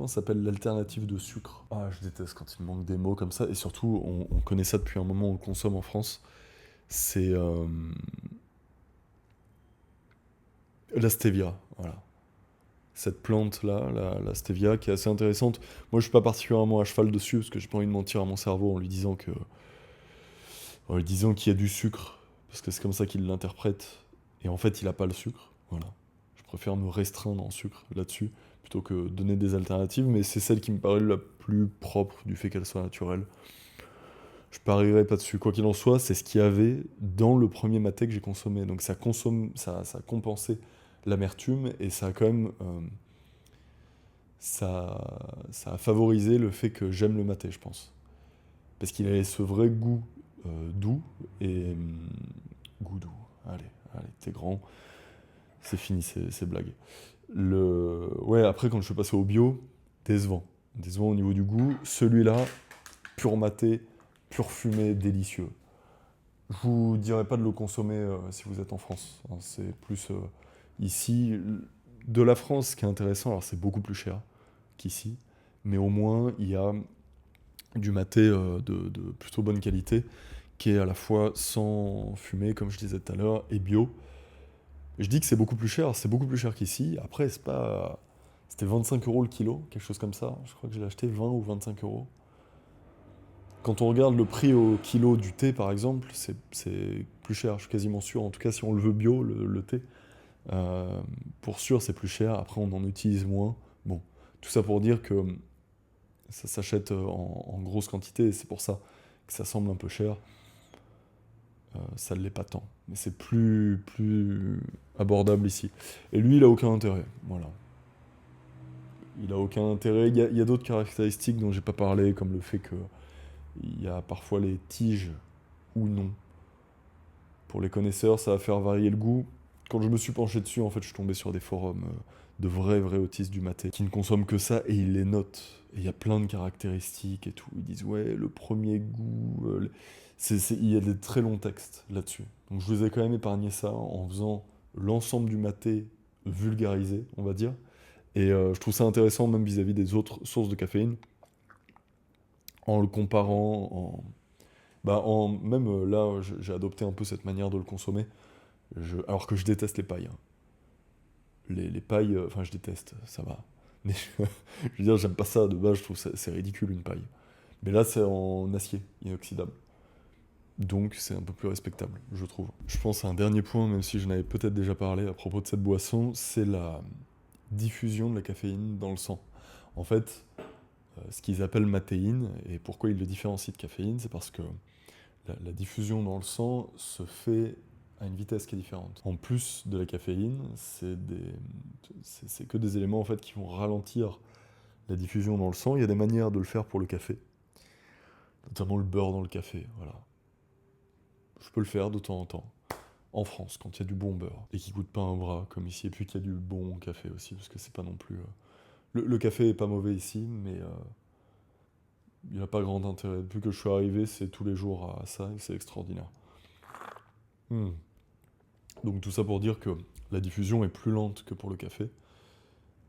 ça s'appelle, l'alternative de sucre. Ah, je déteste quand il me manque des mots comme ça. Et surtout, on connaît ça depuis un moment, on le consomme en France. C'est la stevia, voilà. Cette plante-là, la stevia, qui est assez intéressante. Moi, je suis pas particulièrement à cheval dessus, parce que j'ai pas envie de mentir à mon cerveau en lui disant qu'il y a du sucre, parce que c'est comme ça qu'il l'interprète. Et en fait, il a pas le sucre, voilà. Je préfère me restreindre en sucre là-dessus, plutôt que donner des alternatives, mais c'est celle qui me paraît la plus propre du fait qu'elle soit naturelle. Je parierais pas dessus. Quoi qu'il en soit, c'est ce qu'il y avait dans le premier maté que j'ai consommé. Donc ça a compensé l'amertume et ça a quand même ça a favorisé le fait que j'aime le maté, je pense. Parce qu'il avait ce vrai goût doux et goût doux. Allez, t'es grand, c'est fini ces blagues. Ouais, après quand je suis passé au bio, décevant au niveau du goût. Celui-là, pur maté, pur fumé, délicieux. Je vous dirais pas de le consommer si vous êtes en France, hein. C'est plus ici. De la France, ce qui est intéressant, alors c'est beaucoup plus cher qu'ici, mais au moins il y a du maté de plutôt bonne qualité, qui est à la fois sans fumée, comme je disais tout à l'heure, et bio. Je dis que c'est beaucoup plus cher qu'ici. Après, c'est pas... C'était 25 € le kilo, quelque chose comme ça. Je crois que j'ai acheté 20 ou 25 €. Quand on regarde le prix au kilo du thé, par exemple, c'est plus cher, je suis quasiment sûr. En tout cas, si on le veut bio, le thé, pour sûr, c'est plus cher. Après, on en utilise moins. Bon, tout ça pour dire que ça s'achète en grosse quantité, et c'est pour ça que ça semble un peu cher. Ça ne l'est pas tant, mais c'est plus abordable ici. Et lui, il a aucun intérêt, voilà. Il a aucun intérêt. Il y a d'autres caractéristiques dont j'ai pas parlé, comme le fait que il y a parfois les tiges ou non. Pour les connaisseurs, ça va faire varier le goût. Quand je me suis penché dessus, en fait, je suis tombé sur des forums de vrais autistes du maté qui ne consomment que ça et ils les notent. Et il y a plein de caractéristiques et tout. Ils disent, ouais, le premier goût. Il y a des très longs textes là-dessus. Donc je vous ai quand même épargné ça en faisant l'ensemble du maté vulgarisé, on va dire. Et je trouve ça intéressant même vis-à-vis des autres sources de caféine, en le comparant, même là, j'ai adopté un peu cette manière de le consommer, alors que je déteste les pailles, hein. Les pailles, enfin je déteste, ça va. Mais je veux dire, j'aime pas ça de base, je trouve ça c'est ridicule une paille. Mais là, c'est en acier, inoxydable. Donc c'est un peu plus respectable, je trouve. Je pense à un dernier point, même si je n'avais peut-être déjà parlé à propos de cette boisson, c'est la diffusion de la caféine dans le sang. En fait, ce qu'ils appellent matéine, et pourquoi ils le différencient de caféine, c'est parce que la diffusion dans le sang se fait à une vitesse qui est différente. En plus de la caféine, c'est que des éléments en fait qui vont ralentir la diffusion dans le sang. Il y a des manières de le faire pour le café, notamment le beurre dans le café. Voilà, je peux le faire de temps en temps. En France, quand il y a du bon beurre et qui coûte pas un bras comme ici, et puis qu'il y a du bon café aussi, parce que c'est pas non plus. Le café est pas mauvais ici, mais il n'y a pas grand intérêt. Depuis que je suis arrivé, c'est tous les jours à ça et c'est extraordinaire. Hmm. Donc tout ça pour dire que la diffusion est plus lente que pour le café.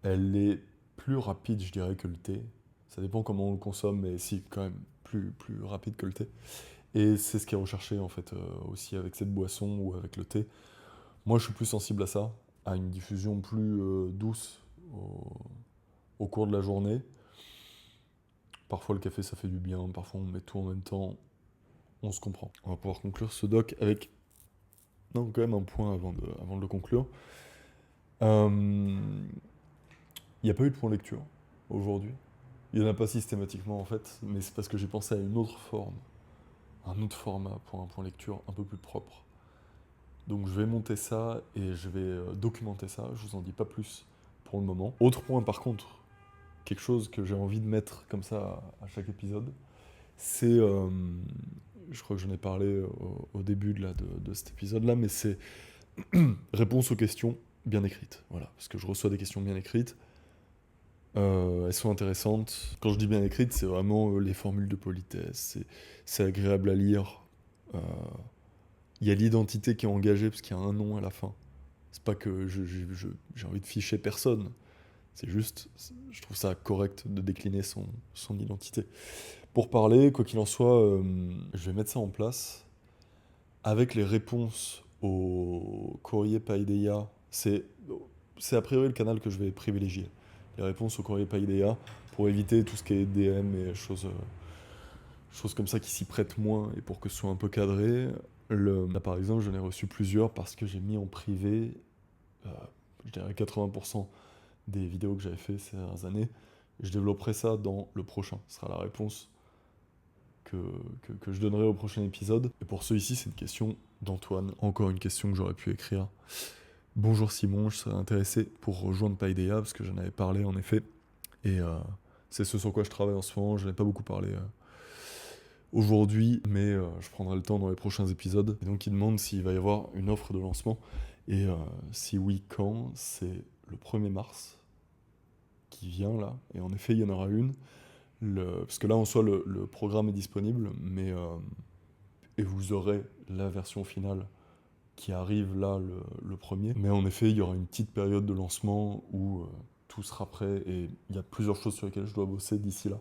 Elle est plus rapide, je dirais, que le thé. Ça dépend comment on le consomme, mais si, quand même, plus rapide que le thé. Et c'est ce qui est recherché, en fait, aussi avec cette boisson ou avec le thé. Moi, je suis plus sensible à ça, à une diffusion plus douce au cours de la journée. Parfois, le café, ça fait du bien. Parfois, on met tout en même temps. On se comprend. On va pouvoir conclure ce doc avec... Non, quand même un point avant de le conclure. Il n'y a pas eu de point lecture aujourd'hui. Il n'y en a pas systématiquement en fait, mais c'est parce que j'ai pensé à une autre forme, un autre format pour un point lecture un peu plus propre. Donc je vais monter ça et je vais documenter ça, je vous en dis pas plus pour le moment. Autre point par contre, quelque chose que j'ai envie de mettre comme ça à chaque épisode, c'est, je crois que j'en ai parlé au début de cet épisode-là, mais c'est réponse aux questions bien écrites. Voilà, parce que je reçois des questions bien écrites. Elles sont intéressantes. Quand je dis bien écrites, c'est vraiment les formules de politesse. C'est agréable à lire. Euh, Il y a l'identité qui est engagée parce qu'il y a un nom à la fin. C'est pas que j'ai envie de ficher personne. C'est juste, je trouve ça correct de décliner son identité. Pour parler, quoi qu'il en soit, je vais mettre ça en place avec les réponses au courrier Paideia. C'est a priori le canal que je vais privilégier. Les réponses au courrier Paideia pour éviter tout ce qui est DM et choses comme ça qui s'y prêtent moins et pour que ce soit un peu cadré. Là, par exemple, j'en ai reçu plusieurs parce que j'ai mis en privé, euh, je dirais 80% des vidéos que j'avais fait ces dernières années. Je développerai ça dans le prochain. Ce sera la réponse que je donnerai au prochain épisode. Et pour ceux ici, c'est une question d'Antoine. Encore une question que j'aurais pu écrire. Bonjour Simon, je serais intéressé pour rejoindre Paideia parce que j'en avais parlé en effet. Et c'est ce sur quoi je travaille en ce moment. Je n'en ai pas beaucoup parlé aujourd'hui, mais je prendrai le temps dans les prochains épisodes. Et donc il demande s'il va y avoir une offre de lancement. Et si oui, quand? C'est le 1er mars qui vient là. Et en effet, il y en aura une. Parce que là, en soi, le programme est disponible, mais et vous aurez la version finale qui arrive là le premier. Mais en effet, il y aura une petite période de lancement où tout sera prêt et il y a plusieurs choses sur lesquelles je dois bosser d'ici là.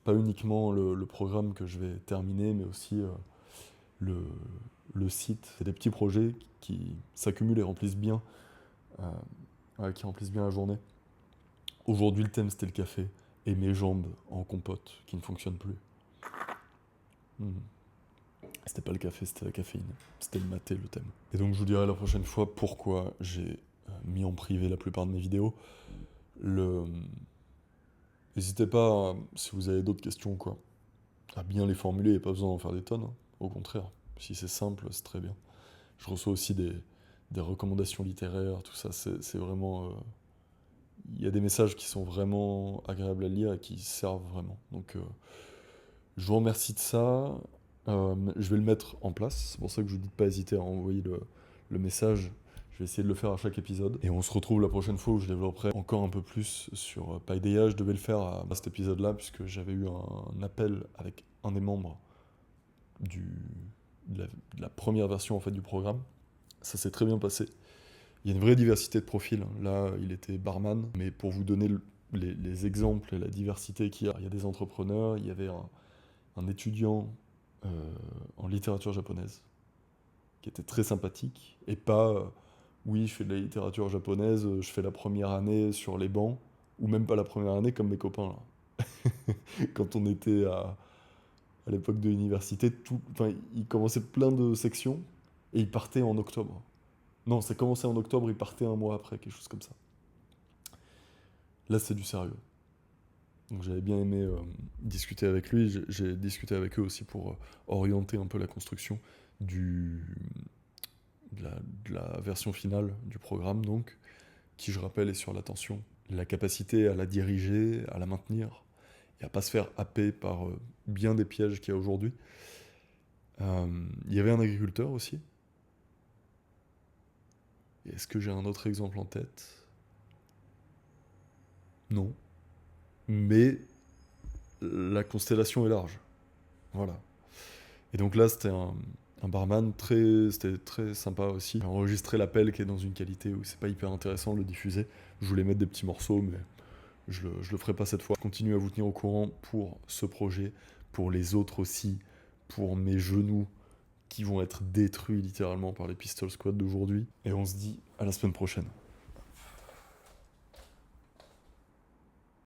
Pas uniquement le programme que je vais terminer, mais aussi le, le site. C'est des petits projets qui s'accumulent et remplissent bien, qui remplissent bien la journée. Aujourd'hui, le thème, c'était le café et mes jambes en compote qui ne fonctionnent plus. Mhm. C'était pas le café, c'était la caféine. C'était le maté, le thème. Et donc, je vous dirai la prochaine fois pourquoi j'ai mis en privé la plupart de mes vidéos. N'hésitez pas, si vous avez d'autres questions, quoi, à bien les formuler. Il n'y a pas besoin d'en faire des tonnes, hein. Au contraire, si c'est simple, c'est très bien. Je reçois aussi des recommandations littéraires, tout ça. C'est vraiment... Il y a des messages qui sont vraiment agréables à lire et qui servent vraiment. Donc, je vous remercie de ça. Je vais le mettre en place. C'est pour ça que je vous dis de pas hésiter à envoyer le message. Je vais essayer de le faire à chaque épisode. Et on se retrouve la prochaine fois où je développerai encore un peu plus sur Paideia. Je devais le faire à cet épisode-là puisque j'avais eu un appel avec un des membres de la première version en fait, du programme. Ça s'est très bien passé. Il y a une vraie diversité de profils. Là, il était barman. Mais pour vous donner les exemples et la diversité qu'il y a, il y a des entrepreneurs, il y avait un étudiant en littérature japonaise qui était très sympathique et pas oui je fais de la littérature japonaise, je fais la première année sur les bancs ou même pas la première année comme mes copains là. Quand on était à l'époque de l'université, enfin, ils commençaient plein de sections et ils partaient en octobre. Non, ça commençait en octobre, ils partaient un mois après, quelque chose comme ça. Là, c'est du sérieux. Donc j'avais bien aimé discuter avec lui. J'ai discuté avec eux aussi pour orienter un peu la construction du, de la version finale du programme, donc, qui, je rappelle, est sur l'attention. La capacité à la diriger, à la maintenir, et à pas se faire happer par bien des pièges qu'il y a aujourd'hui. Il y avait un agriculteur aussi. Est-ce que j'ai un autre exemple en tête? Non. Mais la constellation est large. Voilà. Et donc là, c'était un barman c'était très sympa aussi. J'ai enregistré l'appel qui est dans une qualité où c'est pas hyper intéressant de le diffuser. Je voulais mettre des petits morceaux, mais je le ferai pas cette fois. Je continue à vous tenir au courant pour ce projet, pour les autres aussi, pour mes genoux qui vont être détruits littéralement par les Pistol Squad d'aujourd'hui. Et on se dit à la semaine prochaine.